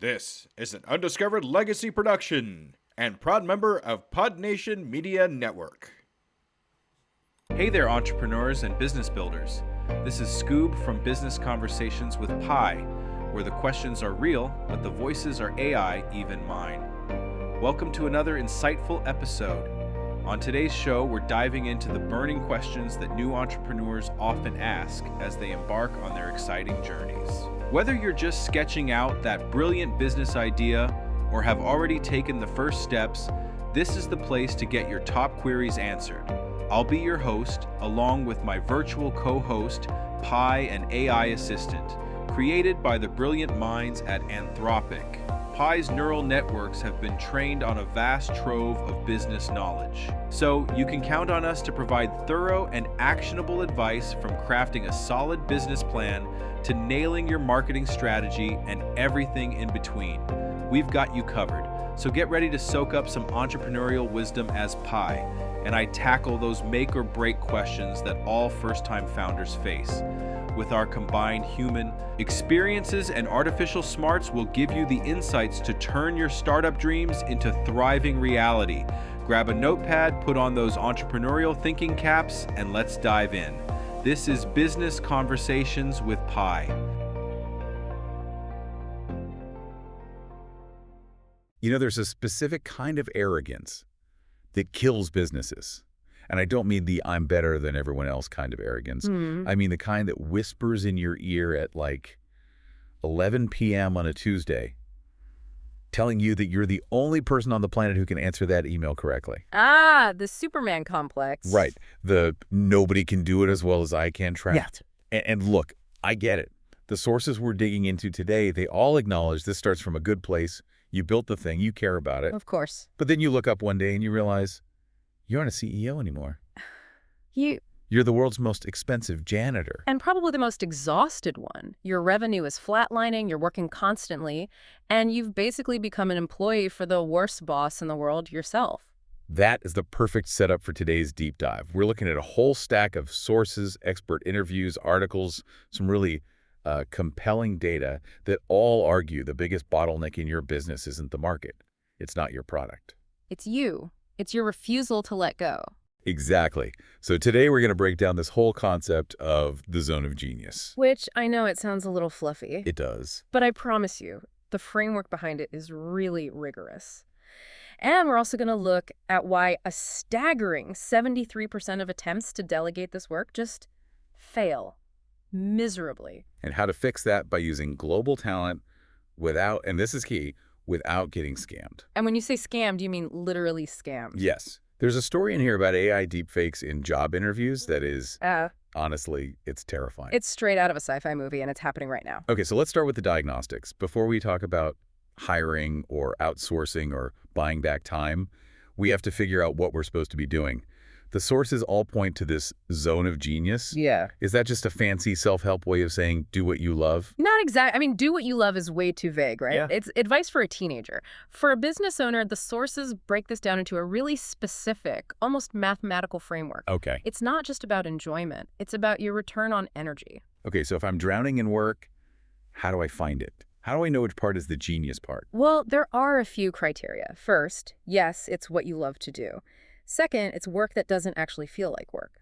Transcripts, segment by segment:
This is an Undiscovered legacy production and proud member of PodNation Media Network. Hey there, entrepreneurs and business builders. This is Scoob from Business Conversations with Pi, where the questions are real, but the voices are AI, even mine. Welcome to another insightful episode. On today's show, we're diving into the burning questions that new entrepreneurs often ask as they embark on their exciting journeys. Whether you're just sketching out that brilliant business idea or have already taken the first steps, this is the place to get your top queries answered. I'll be your host, along with my virtual co-host, Pi and AI assistant, created by the brilliant minds at Anthropic. Pi's neural networks have been trained on a vast trove of business knowledge. So you can count on us to provide thorough and actionable advice from crafting a solid business plan to nailing your marketing strategy and everything in between. We've got you covered. So get ready to soak up some entrepreneurial wisdom as Pi, and I tackle those make or break questions that all first-time founders face. With our combined human experiences and artificial smarts, will give you the insights to turn your startup dreams into thriving reality. Grab a notepad, put on those entrepreneurial thinking caps, and let's dive in. This is Business Conversations with Pi. You know, there's a specific kind of arrogance that kills businesses. And I don't mean the I'm better than everyone else kind of arrogance. I mean the kind that whispers in your ear at like 11 p.m. on a Tuesday, telling you that you're the only person on the planet who can answer that email correctly. Ah, the Superman complex. Right. The nobody can do it as well as I can trap. Yeah. And look, I get it. The sources we're digging into today, they all acknowledge this starts from a good place. You built the thing. You care about it. Of course. But then you look up one day and you realize you aren't a CEO anymore. You're the world's most expensive janitor. And probably the most exhausted one. Your revenue is flatlining, you're working constantly, and you've basically become an employee for the worst boss in the world yourself. That is the perfect setup for today's deep dive. We're looking at a whole stack of sources, expert interviews, articles, some really compelling data that all argue the biggest bottleneck in your business isn't the market. It's not your product. It's you. It's your refusal to let go. Exactly. So today we're going to break down this whole concept of the zone of genius. Which, I know it sounds a little fluffy. It does. But I promise you, the framework behind it is really rigorous. And we're also going to look at why a staggering 73% of attempts to delegate this work just fail miserably. And how to fix that by using global talent without, and this is key, without getting scammed. And when you say scammed, you mean literally scammed. Yes. There's a story in here about AI deepfakes in job interviews that is, honestly, it's terrifying. It's straight out of a sci-fi movie, and it's happening right now. Okay, so let's start with the diagnostics. Before we talk about hiring or outsourcing or buying back time, we have to figure out what we're supposed to be doing. The sources all point to this zone of genius. Yeah. Is that just a fancy self-help way of saying do what you love? Not exactly. I mean, do what you love is way too vague, right? Yeah. It's advice for a teenager. For a business owner, the sources break this down into a really specific, almost mathematical framework. Okay. It's not just about enjoyment. It's about your return on energy. Okay, so if I'm drowning in work, how do I find it? How do I know which part is the genius part? Well, there are a few criteria. First, yes, it's what you love to do. Second, it's work that doesn't actually feel like work.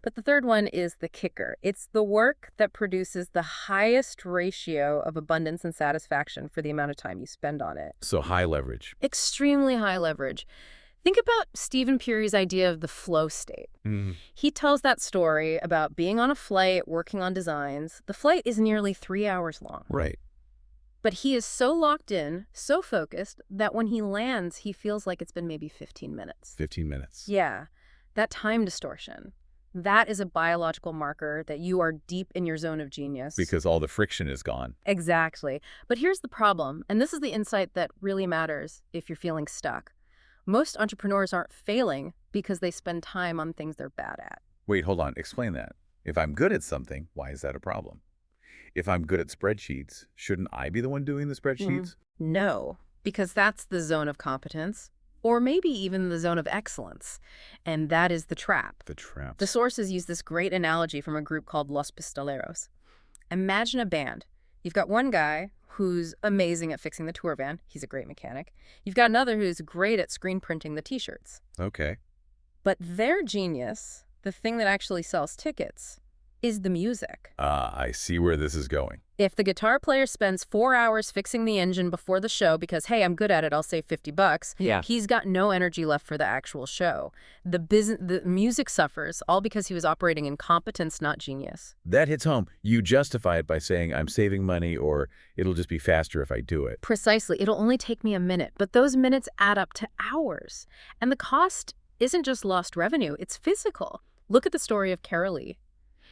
But the third one is the kicker. It's the work that produces the highest ratio of abundance and satisfaction for the amount of time you spend on it. So high leverage. Extremely high leverage. Think about Stephen Peary's idea of the flow state. He tells that story about being on a flight, working on designs. The flight is nearly 3 hours long. Right. But he is so locked in, so focused, that when he lands, he feels like it's been maybe 15 minutes. 15 minutes. Yeah, that time distortion. That is a biological marker that you are deep in your zone of genius. Because all the friction is gone. Exactly. But here's the problem, and this is the insight that really matters if you're feeling stuck. Most entrepreneurs aren't failing because they spend time on things they're bad at. Wait, hold on. Explain that. If I'm good at something, why is that a problem? If I'm good at spreadsheets, shouldn't I be the one doing the spreadsheets? No, because that's the zone of competence, or maybe even the zone of excellence. And that is the trap. The trap. The sources use this great analogy from a group called Los Pistoleros. Imagine a band. You've got one guy who's amazing at fixing the tour van. He's a great mechanic. You've got another who's great at screen printing the T-shirts. Okay. But their genius, the thing that actually sells tickets, is the music. I see where this is going. If the guitar player spends 4 hours fixing the engine before the show because, hey, I'm good at it, I'll save $50, he's got no energy left for the actual show. The music suffers, all because he was operating in competence, not genius. That hits home. You justify it by saying, I'm saving money, or it'll just be faster if I do it. Precisely. It'll only take me a minute, but those minutes add up to hours. And the cost isn't just lost revenue, it's physical. Look at the story of Carol Lee.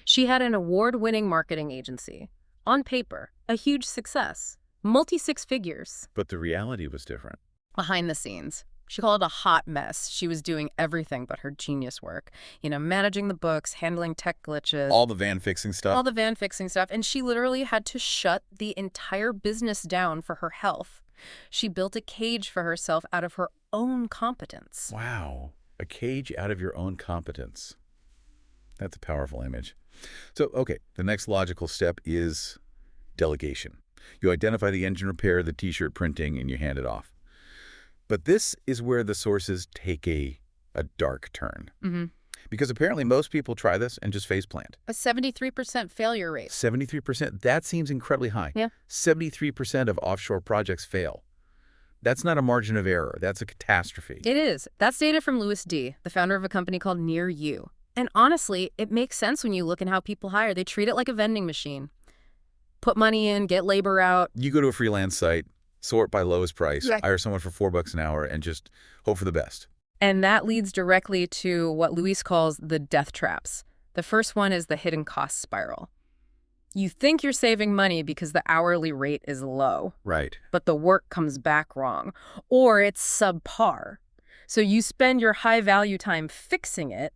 She had an award-winning marketing agency. On paper, a huge success. Multi-six figures. But the reality was different. Behind the scenes, she called it a hot mess. She was doing everything but her genius work. Managing the books, handling tech glitches. All the van fixing stuff? All the van fixing stuff. And she literally had to shut the entire business down for her health. She built a cage for herself out of her own competence. Wow. A cage out of your own competence. That's a powerful image. So, okay, the next logical step is delegation. You identify the engine repair, the T-shirt printing, and you hand it off. But this is where the sources take a dark turn. Because apparently most people try this and just faceplant. A 73% failure rate. 73%? That seems incredibly high. Yeah. 73% of offshore projects fail. That's not a margin of error. That's a catastrophe. It is. That's data from Louis D., the founder of a company called Nearshore. And honestly, it makes sense when you look at how people hire. They treat it like a vending machine. Put money in, get labor out. You go to a freelance site, sort by lowest price, hire someone for $4 an hour, and just hope for the best. And that leads directly to what Luis calls the death traps. The first one is the hidden cost spiral. You think you're saving money because the hourly rate is low. Right. But the work comes back wrong, or it's subpar. So you spend your high-value time fixing it.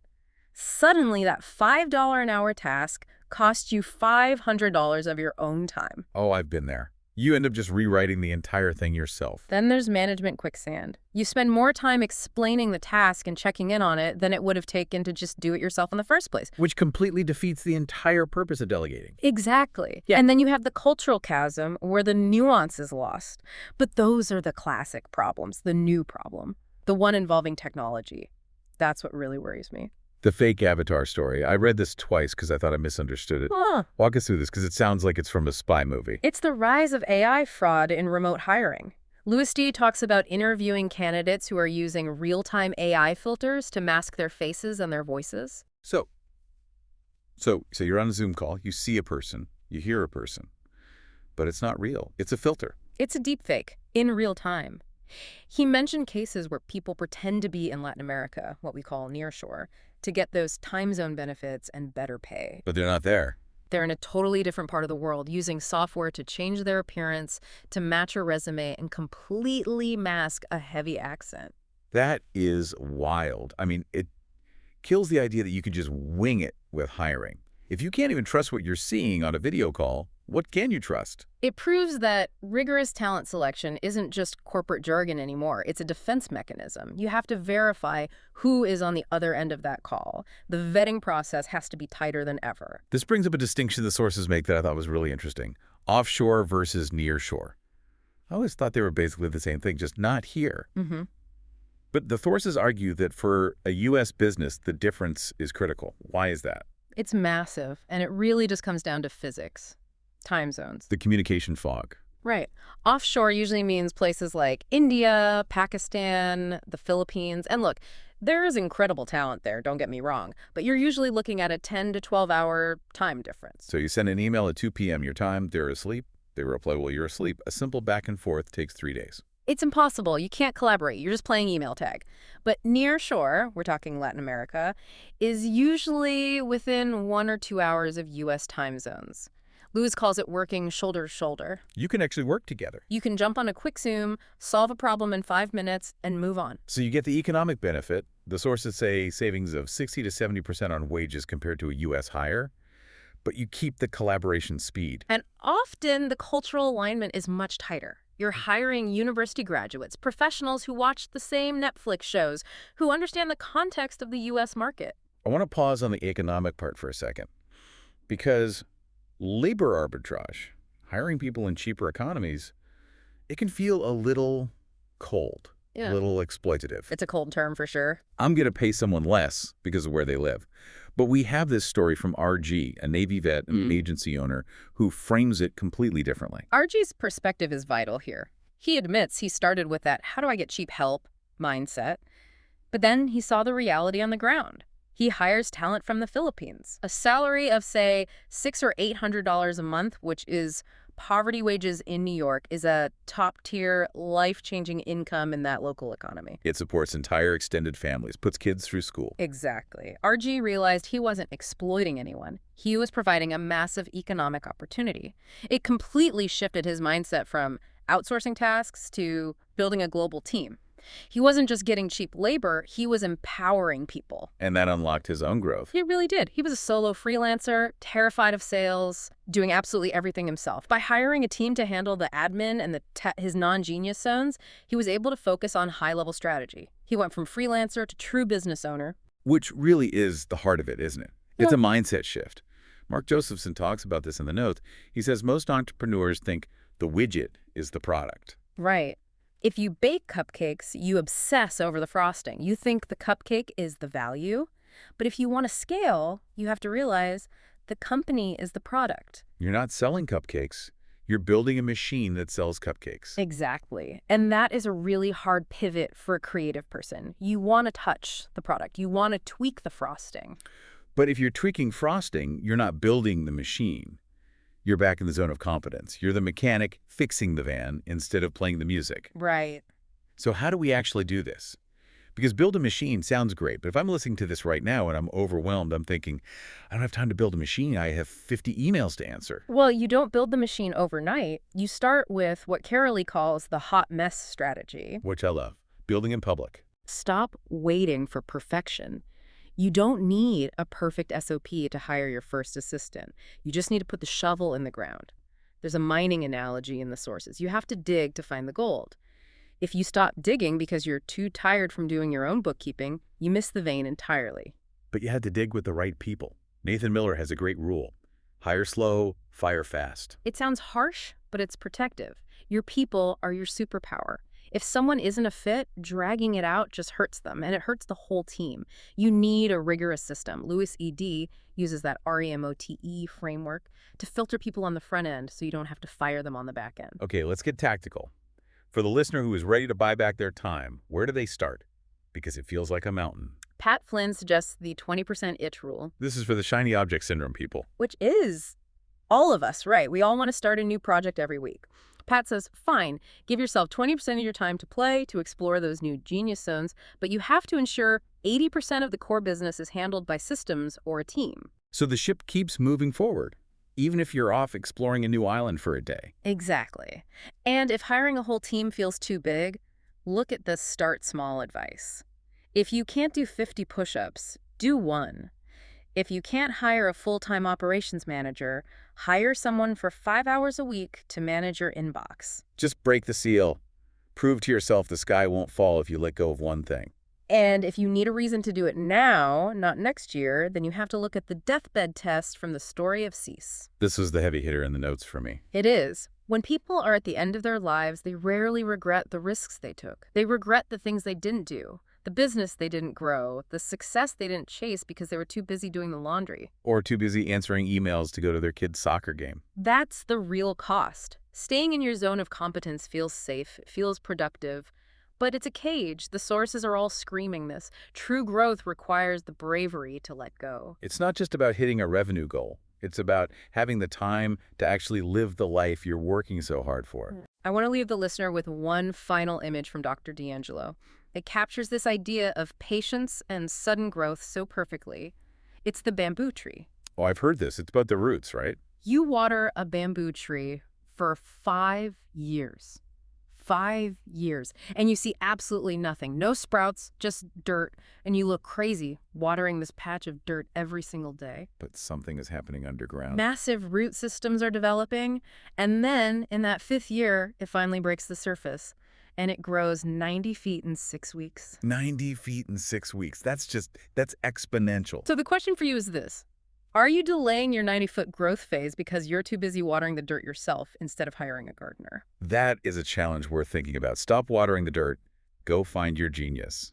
Suddenly, that $5 an hour task costs you $500 of your own time. Oh, I've been there. You end up just rewriting the entire thing yourself. Then there's management quicksand. You spend more time explaining the task and checking in on it than it would have taken to just do it yourself in the first place. Which completely defeats the entire purpose of delegating. Exactly. Yeah. And then you have the cultural chasm where the nuance is lost. But those are the classic problems, the new problem, the one involving technology. That's what really worries me. The fake avatar story. I read this twice because I thought I misunderstood it. Walk us through this because it sounds like it's from a spy movie. It's the rise of AI fraud in remote hiring. Louis D. talks about interviewing candidates who are using real-time AI filters to mask their faces and their voices. So you're on a Zoom call, you see a person, you hear a person, but it's not real. It's a filter. It's a deepfake in real time. He mentioned cases where people pretend to be in Latin America, what we call Nearshore, to get those time zone benefits and better pay. But they're not there. They're in a totally different part of the world, using software to change their appearance, to match a resume, and completely mask a heavy accent. That is wild. I mean, it kills the idea that you can just wing it with hiring. If you can't even trust what you're seeing on a video call, what can you trust? It proves that rigorous talent selection isn't just corporate jargon anymore. It's a defense mechanism. You have to verify who is on the other end of that call. The vetting process has to be tighter than ever. This brings up a distinction the sources make that I thought was really interesting. Offshore versus nearshore. I always thought they were basically the same thing, just not here. But the sources argue that for a U.S. business, the difference is critical. Why is that? It's massive, and it really just comes down to physics. Time zones. The communication fog. Right. Offshore usually means places like India, Pakistan, the Philippines. And look, there is incredible talent there, don't get me wrong, but you're usually looking at a 10 to 12-hour time difference. So you send an email at 2 p.m. your time, they're asleep. They reply, well, you're asleep. A simple back and forth takes 3 days. It's impossible. You can't collaborate. You're just playing email tag. But near shore, we're talking Latin America, is usually within 1 or 2 hours of U.S. time zones. Louis calls it working shoulder to shoulder. You can actually work together. You can jump on a quick Zoom, solve a problem in 5 minutes, and move on. So you get the economic benefit. The sources say savings of 60 to 70% on wages compared to a U.S. hire, but you keep the collaboration speed. And often the cultural alignment is much tighter. You're hiring university graduates, professionals who watch the same Netflix shows, who understand the context of the U.S. market. I want to pause on the economic part for a second, because labor arbitrage, hiring people in cheaper economies, it can feel a little cold, a little exploitative. It's a cold term for sure. I'm going to pay someone less because of where they live. But we have this story from RG, a Navy vet and an agency owner, who frames it completely differently. RG's perspective is vital here. He admits he started with that "how do I get cheap help" mindset, but then he saw the reality on the ground. He hires talent from the Philippines. A salary of, say, $600 or $800 a month, which is poverty wages in New York, is a top-tier, life-changing income in that local economy. It supports entire extended families, puts kids through school. Exactly. RG realized he wasn't exploiting anyone. He was providing a massive economic opportunity. It completely shifted his mindset from outsourcing tasks to building a global team. He wasn't just getting cheap labor, he was empowering people. And that unlocked his own growth. He really did. He was a solo freelancer, terrified of sales, doing absolutely everything himself. By hiring a team to handle the admin and his non-genius zones, he was able to focus on high-level strategy. He went from freelancer to true business owner. Which really is the heart of it, isn't it? It's a mindset shift. Mark Josephson talks about this in the notes. He says most entrepreneurs think the widget is the product. Right. If you bake cupcakes, you obsess over the frosting. You think the cupcake is the value. But if you want to scale, you have to realize the company is the product. You're not selling cupcakes. You're building a machine that sells cupcakes. Exactly. And that is a really hard pivot for a creative person. You want to touch the product. You want to tweak the frosting. But if you're tweaking frosting, you're not building the machine. You're back in the zone of competence. You're the mechanic fixing the van instead of playing the music. Right. So how do we actually do this? Because build a machine sounds great, but if I'm listening to this right now and I'm overwhelmed, I'm thinking, I don't have time to build a machine. I have 50 emails to answer. Well, you don't build the machine overnight. You start with what Carolee calls the hot mess strategy. Which I love. Building in public. Stop waiting for perfection. You don't need a perfect SOP to hire your first assistant. You just need to put the shovel in the ground. There's a mining analogy in the sources. You have to dig to find the gold. If you stop digging because you're too tired from doing your own bookkeeping, you miss the vein entirely. But you had to dig with the right people. Nathan Miller has a great rule. Hire slow, fire fast. It sounds harsh, but it's protective. Your people are your superpower. If someone isn't a fit, dragging it out just hurts them, and it hurts the whole team. You need a rigorous system. Lewis E.D. uses that REMOTE framework to filter people on the front end so you don't have to fire them on the back end. Okay, let's get tactical. For the listener who is ready to buy back their time, where do they start? Because it feels like a mountain. Pat Flynn suggests the 20% itch rule. This is for the shiny object syndrome people. Which is all of us, right? We all want to start a new project every week. Pat says, fine, give yourself 20% of your time to play, to explore those new genius zones, but you have to ensure 80% of the core business is handled by systems or a team. So the ship keeps moving forward, even if you're off exploring a new island for a day. Exactly. And if hiring a whole team feels too big, look at the start small advice. If you can't do 50 push-ups, do one. If you can't hire a full-time operations manager, hire someone for 5 hours a week to manage your inbox. Just break the seal. Prove to yourself the sky won't fall if you let go of one thing. And if you need a reason to do it now, not next year, then you have to look at the deathbed test from the story of Cease. This was the heavy hitter in the notes for me. It is. When people are at the end of their lives, they rarely regret the risks they took. They regret the things they didn't do, the business they didn't grow, the success they didn't chase because they were too busy doing the laundry. Or too busy answering emails to go to their kid's soccer game. That's the real cost. Staying in your zone of competence feels safe, it feels productive, but it's a cage. The sources are all screaming this. True growth requires the bravery to let go. It's not just about hitting a revenue goal. It's about having the time to actually live the life you're working so hard for. I want to leave the listener with one final image from Dr. D'Angelo. It captures this idea of patience and sudden growth so perfectly. It's the bamboo tree. Oh, I've heard this. It's about the roots, right? You water a bamboo tree for 5 years. 5 years. And you see absolutely nothing. No sprouts, just dirt. And you look crazy watering this patch of dirt every single day. But something is happening underground. Massive root systems are developing. And then in that 5th year, it finally breaks the surface. And it grows 90 feet in 6 weeks. 90 feet in 6 weeks. That's exponential. So the question for you is this. Are you delaying your 90-foot growth phase because you're too busy watering the dirt yourself instead of hiring a gardener? That is a challenge worth thinking about. Stop watering the dirt. Go find your genius.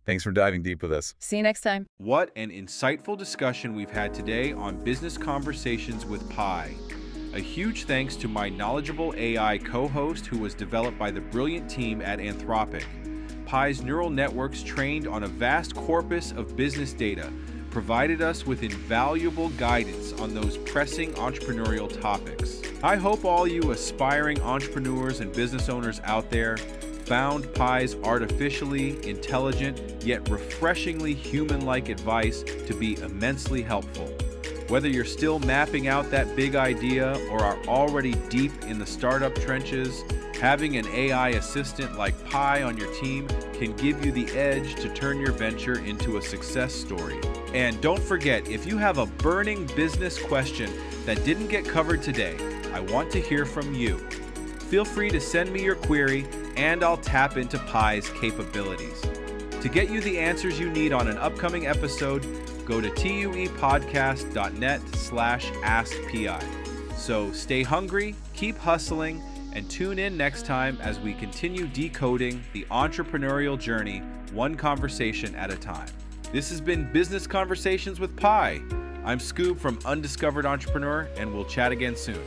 Thanks for diving deep with us. See you next time. What an insightful discussion we've had today on Business Conversations with Pi. A huge thanks to my knowledgeable AI co-host who was developed by the brilliant team at Anthropic. Pi's neural networks trained on a vast corpus of business data provided us with invaluable guidance on those pressing entrepreneurial topics. I hope all you aspiring entrepreneurs and business owners out there found Pi's artificially intelligent yet refreshingly human-like advice to be immensely helpful. Whether you're still mapping out that big idea or are already deep in the startup trenches, having an AI assistant like Pi on your team can give you the edge to turn your venture into a success story. And don't forget, if you have a burning business question that didn't get covered today, I want to hear from you. Feel free to send me your query and I'll tap into Pi's capabilities. To get you the answers you need on an upcoming episode, go to tuepodcast.net/askpi. So stay hungry, keep hustling, and tune in next time as we continue decoding the entrepreneurial journey one conversation at a time. This has been Business Conversations with Pi. I'm Scoob from Undiscovered Entrepreneur, and we'll chat again soon.